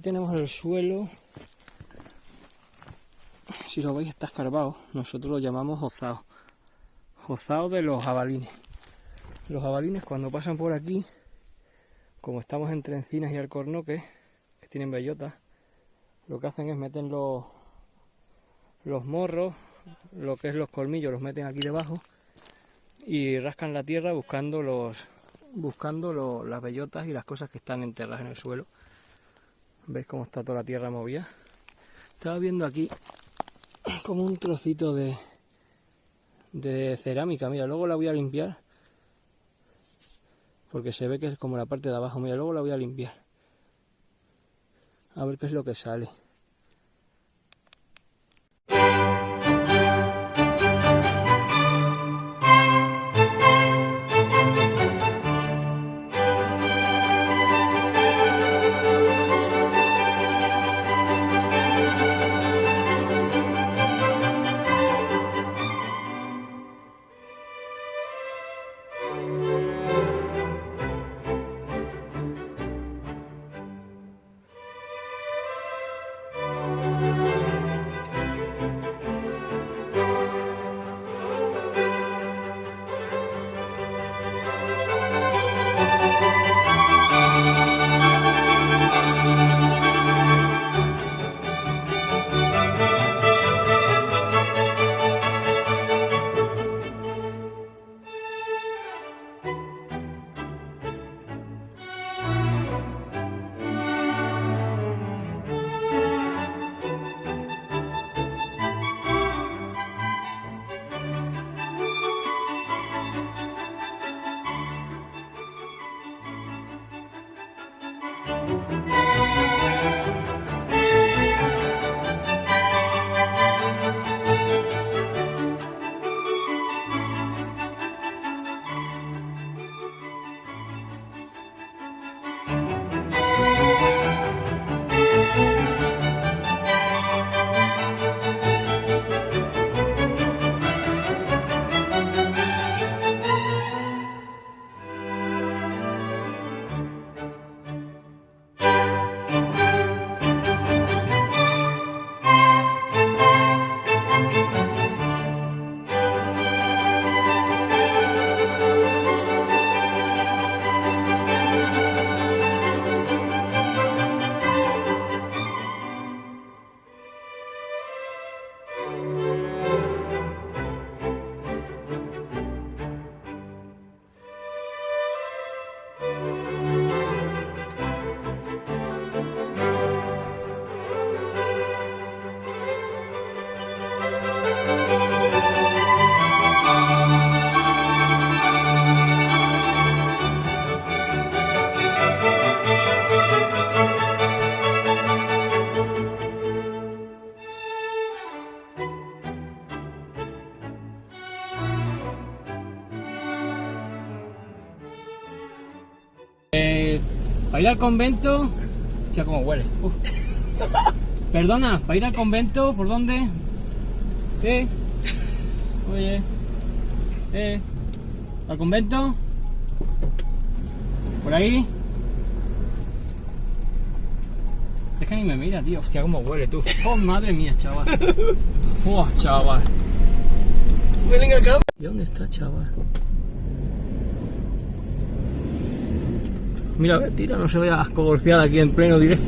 tenemos el suelo, si lo veis está escarbado, nosotros lo llamamos jozao. Jozao de los jabalines. Los jabalines cuando pasan por aquí, como estamos entre encinas y alcornoques, que tienen bellotas, lo que hacen es meten los morros, lo que es los colmillos, los meten aquí debajo y rascan la tierra buscando las bellotas y las cosas que están enterradas en el suelo. ¿Veis cómo está toda la tierra movida? Estaba viendo aquí como un trocito de cerámica, mira, luego la voy a limpiar porque se ve que es como la parte de abajo, mira, luego la voy a limpiar a ver qué es lo que sale. Para ir al convento, ya como huele. Uf. Perdona, para ir al convento, ¿por dónde? Oye, ¿al convento? ¿Por ahí? Es que ni me mira, tío. Hostia, cómo huele, tú. Oh, madre mía, chaval. Oh, chaval. Huelen a cama. ¿Y dónde está, chaval? Mira, a ver, tira, no se vea asco golpeada aquí en pleno directo.